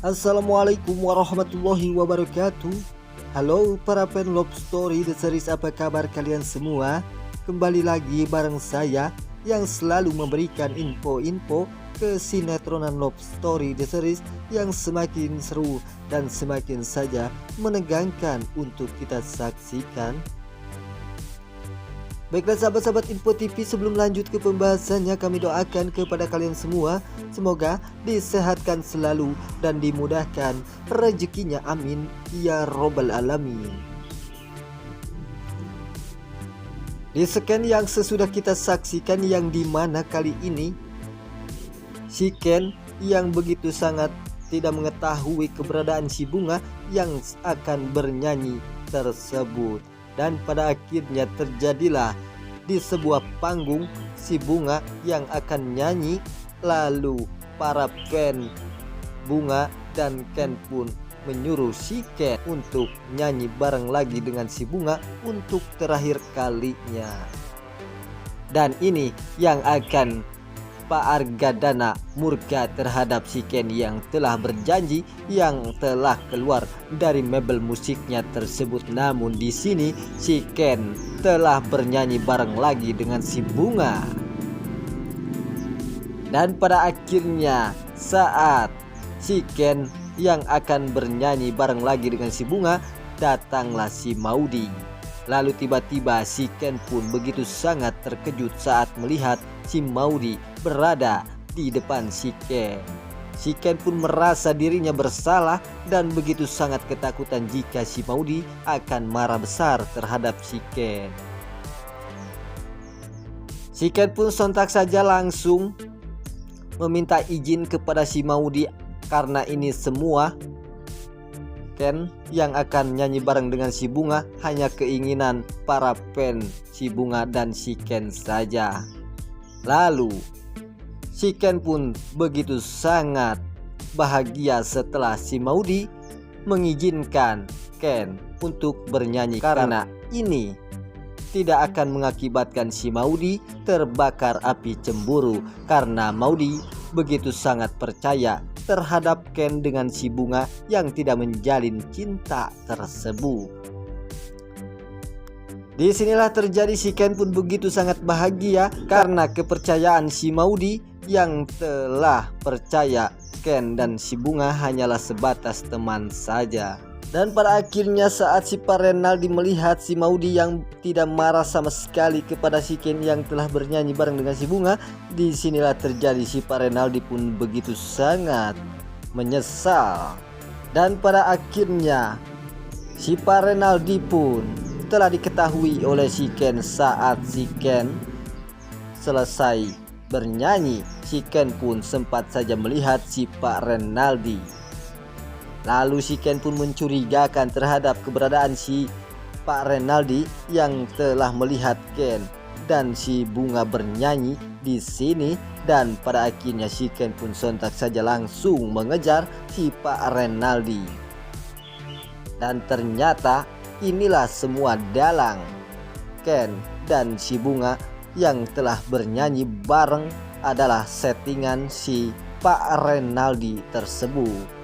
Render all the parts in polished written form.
Assalamualaikum warahmatullahi wabarakatuh. Halo para fan Love Story The Series, apa kabar kalian semua? Kembali lagi bareng saya yang selalu memberikan info-info ke sinetronan Love Story The Series yang semakin seru dan semakin saja menegangkan untuk kita saksikan. Baiklah sahabat-sahabat Info TV, sebelum lanjut ke pembahasannya, kami doakan kepada kalian semua semoga disehatkan selalu dan dimudahkan rezekinya, amin ya robbal alamin. Di scan yang sesudah kita saksikan, yang dimana kali ini si Ken yang begitu sangat tidak mengetahui keberadaan si Bunga yang akan bernyanyi tersebut. Dan pada akhirnya terjadilah di sebuah panggung si Bunga yang akan nyanyi. Lalu para fan Bunga dan Ken pun menyuruh si Ken untuk nyanyi bareng lagi dengan si Bunga untuk terakhir kalinya. Dan ini yang akan Pak Argadana murka terhadap si Ken yang telah berjanji, yang telah keluar dari mebel musiknya tersebut. Namun di sini si Ken telah bernyanyi bareng lagi dengan si Bunga. Dan pada akhirnya saat si Ken yang akan bernyanyi bareng lagi dengan si Bunga, datanglah si Maudy. Lalu tiba-tiba si Ken pun begitu sangat terkejut saat melihat si Maudy berada di depan si Ken. Si Ken pun merasa dirinya bersalah dan begitu sangat ketakutan jika si Maudy akan marah besar terhadap si Ken. Si Ken pun sontak saja langsung meminta izin kepada si Maudy, karena ini semua Ken yang akan nyanyi bareng dengan si Bunga hanya keinginan para fan si Bunga dan si Ken saja. Lalu si Ken pun begitu sangat bahagia setelah si Maudy mengizinkan Ken untuk bernyanyi, karena ini tidak akan mengakibatkan si Maudy terbakar api cemburu, karena Maudy begitu sangat percaya terhadap Ken dengan si Bunga yang tidak menjalin cinta tersebut. Disinilah terjadi si Ken pun begitu sangat bahagia karena kepercayaan si Maudy yang telah percaya Ken dan si Bunga hanyalah sebatas teman saja. Dan pada akhirnya saat si Pak Renaldi melihat si Maudy yang tidak marah sama sekali kepada si Ken yang telah bernyanyi bareng dengan si Bunga, disinilah terjadi si Pak Renaldi pun begitu sangat menyesal. Dan pada akhirnya si Pak Renaldi pun telah diketahui oleh si Ken saat si Ken selesai bernyanyi. Si Ken pun sempat saja melihat si Pak Renaldi. Lalu si Ken pun mencurigakan terhadap keberadaan si Pak Renaldi yang telah melihat Ken dan si Bunga bernyanyi di sini. Dan pada akhirnya si Ken pun sontak saja langsung mengejar si Pak Renaldi. Dan ternyata inilah semua dalang Ken dan si Bunga yang telah bernyanyi bareng adalah settingan si Pak Renaldi tersebut.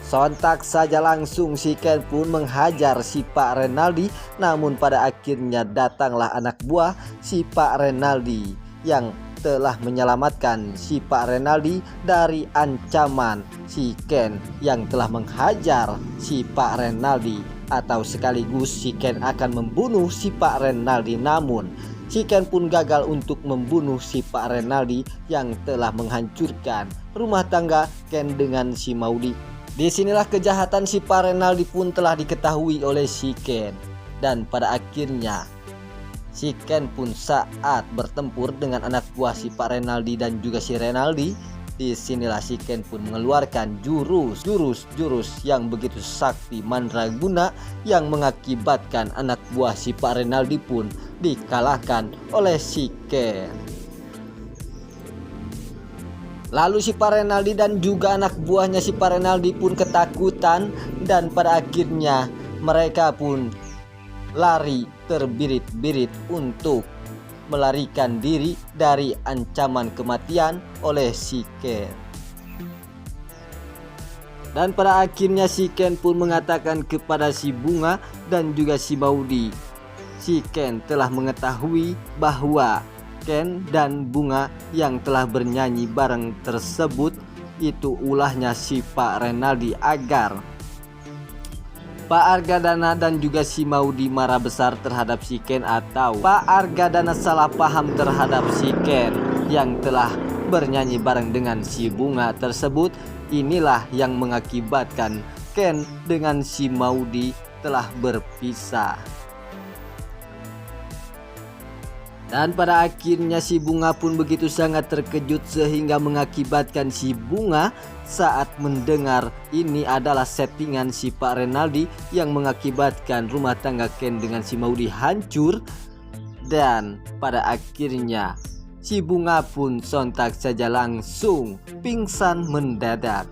Sontak saja langsung si Ken pun menghajar si Pak Renaldi. Namun pada akhirnya datanglah anak buah si Pak Renaldi yang telah menyelamatkan si Pak Renaldi dari ancaman si Ken yang telah menghajar si Pak Renaldi, atau sekaligus si Ken akan membunuh si Pak Renaldi. Namun si Ken pun gagal untuk membunuh si Pak Renaldi yang telah menghancurkan rumah tangga Ken dengan si Maudy. Disinilah kejahatan si Pak Renaldi pun telah diketahui oleh si Ken. Dan pada akhirnya si Ken pun saat bertempur dengan anak buah si Pak Renaldi dan juga si Renaldi, disinilah si Ken pun mengeluarkan jurus yang begitu sakti mandraguna yang mengakibatkan anak buah si Pak Renaldi pun dikalahkan oleh si Ken. Lalu si Pak Renaldi dan juga anak buahnya si Pak Renaldi pun ketakutan, dan pada akhirnya mereka pun lari terbirit-birit untuk melarikan diri dari ancaman kematian oleh si Ken. Dan pada akhirnya si Ken pun mengatakan kepada si Bunga dan juga si Maudy, si Ken telah mengetahui bahwa Ken dan Bunga yang telah bernyanyi bareng tersebut itu ulahnya si Pak Renaldi agar Pak Argadana dan juga si Maudy marah besar terhadap si Ken, atau Pak Argadana salah paham terhadap si Ken yang telah bernyanyi bareng dengan si Bunga tersebut. Inilah yang mengakibatkan Ken dengan si Maudy telah berpisah. Dan pada akhirnya si Bunga pun begitu sangat terkejut sehingga mengakibatkan si Bunga saat mendengar ini adalah settingan si Pak Renaldi yang mengakibatkan rumah tangga Ken dengan si Maudy hancur. Dan pada akhirnya si Bunga pun sontak saja langsung pingsan mendadak.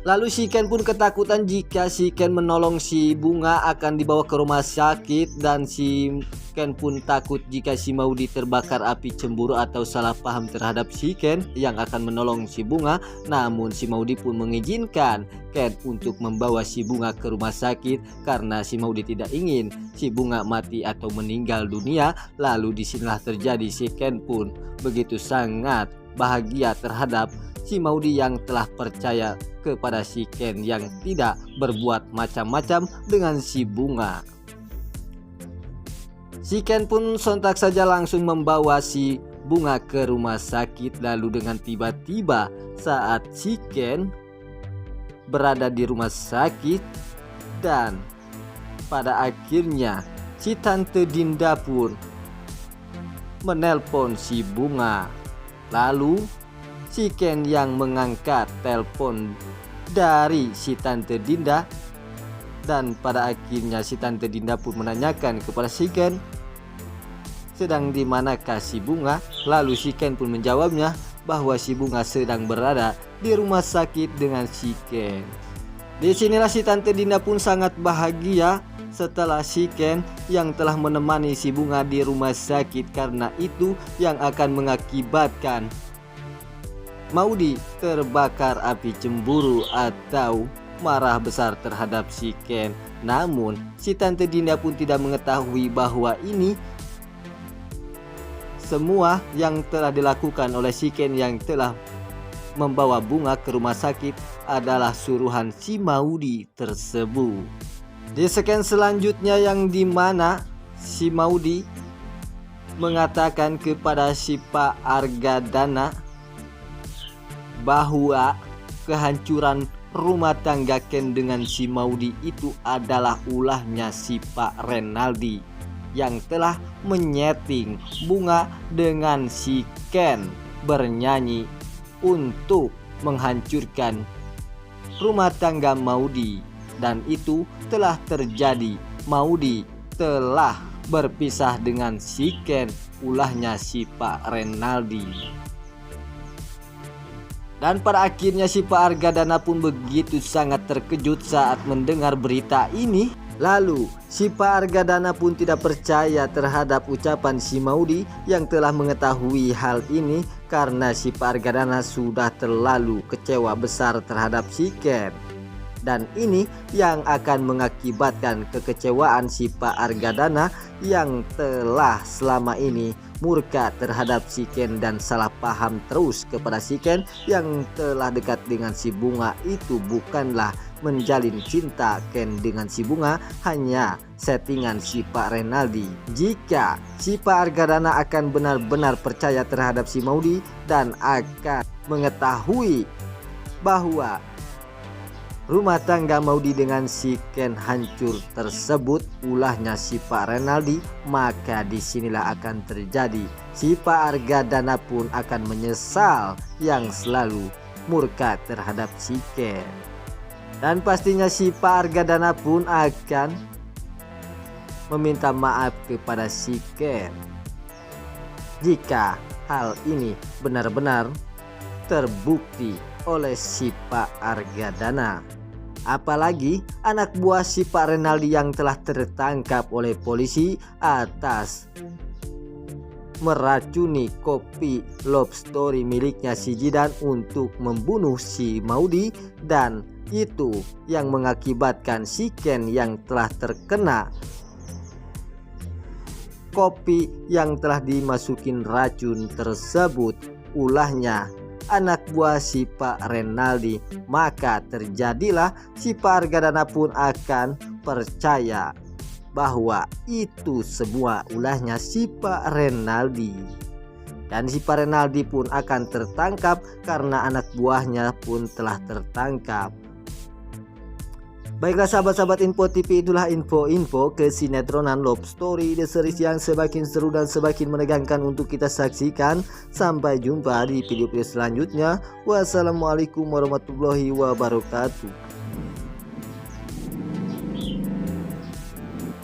Lalu si Ken pun ketakutan jika si Ken menolong si Bunga akan dibawa ke rumah sakit, dan si Ken pun takut jika si Maudy terbakar api cemburu atau salah paham terhadap si Ken yang akan menolong si Bunga. Namun si Maudy pun mengizinkan Ken untuk membawa si Bunga ke rumah sakit karena si Maudy tidak ingin si Bunga mati atau meninggal dunia. Lalu disinilah terjadi si Ken pun begitu sangat bahagia terhadap si Maudy yang telah percaya kepada si Ken yang tidak berbuat macam-macam dengan si Bunga. Si Ken pun sontak saja langsung membawa si Bunga ke rumah sakit. Lalu dengan tiba-tiba saat si Ken berada di rumah sakit, dan pada akhirnya si Tante Dinda pun menelpon si Bunga. Lalu si Ken yang mengangkat telepon dari si Tante Dinda, dan pada akhirnya si Tante Dinda pun menanyakan kepada si Ken sedang di manakah si Bunga. Lalu si Ken pun menjawabnya bahwa si Bunga sedang berada di rumah sakit dengan si Ken. Disinilah si Tante Dinda pun sangat bahagia setelah si Ken yang telah menemani si Bunga di rumah sakit, karena itu yang akan mengakibatkan Maudy terbakar api cemburu atau marah besar terhadap si Ken. Namun si Tante Dinda pun tidak mengetahui bahwa ini semua yang telah dilakukan oleh si Ken yang telah membawa Bunga ke rumah sakit adalah suruhan si Maudy tersebut. Di scene selanjutnya yang dimana si Maudy mengatakan kepada si Pak Argadana bahwa kehancuran rumah tangga Ken dengan si Maudy itu adalah ulahnya si Pak Renaldi yang telah menyeting Bunga dengan si Ken bernyanyi untuk menghancurkan rumah tangga Maudy, dan itu telah terjadi. Maudy telah berpisah dengan si Ken, ulahnya si Pak Renaldi. Dan pada akhirnya si Pak Argadana pun begitu sangat terkejut saat mendengar berita ini. Lalu si Pak Argadana pun tidak percaya terhadap ucapan si Maudy yang telah mengetahui hal ini, karena si Pak Argadana sudah terlalu kecewa besar terhadap si Ken. Dan ini yang akan mengakibatkan kekecewaan si Pak Argadana yang telah selama ini murka terhadap si Ken dan salah paham terus kepada si Ken yang telah dekat dengan si Bunga. Itu bukanlah menjalin cinta Ken dengan si Bunga, hanya settingan si Pak Renaldi. Jika si Pak Argadana akan benar-benar percaya terhadap si Maudy dan akan mengetahui bahwa rumah tangga Maudy dengan si Ken hancur tersebut ulahnya si Pak Renaldi, maka disinilah akan terjadi si Pak Argadana pun akan menyesal yang selalu murka terhadap si Ken. Dan pastinya si Pak Argadana pun akan meminta maaf kepada si Ken jika hal ini benar-benar terbukti oleh si Pak Argadana. Apalagi anak buah si Pak Renaldi yang telah tertangkap oleh polisi atas meracuni kopi love story miliknya si Jidan untuk membunuh si Maudy, dan itu yang mengakibatkan si Ken yang telah terkena kopi yang telah dimasukin racun tersebut, ulahnya anak buah si Pak Renaldi. Maka terjadilah si Pak Argadana pun akan percaya bahwa itu semua ulahnya si Pak Renaldi, dan si Pak Renaldi pun akan tertangkap karena anak buahnya pun telah tertangkap. Baiklah sahabat-sahabat Info TV, itulah info-info kesinetроnan Love Story The Series yang semakin seru dan semakin menegangkan untuk kita saksikan. Sampai jumpa di video-video selanjutnya. Wassalamualaikum warahmatullahi wabarakatuh.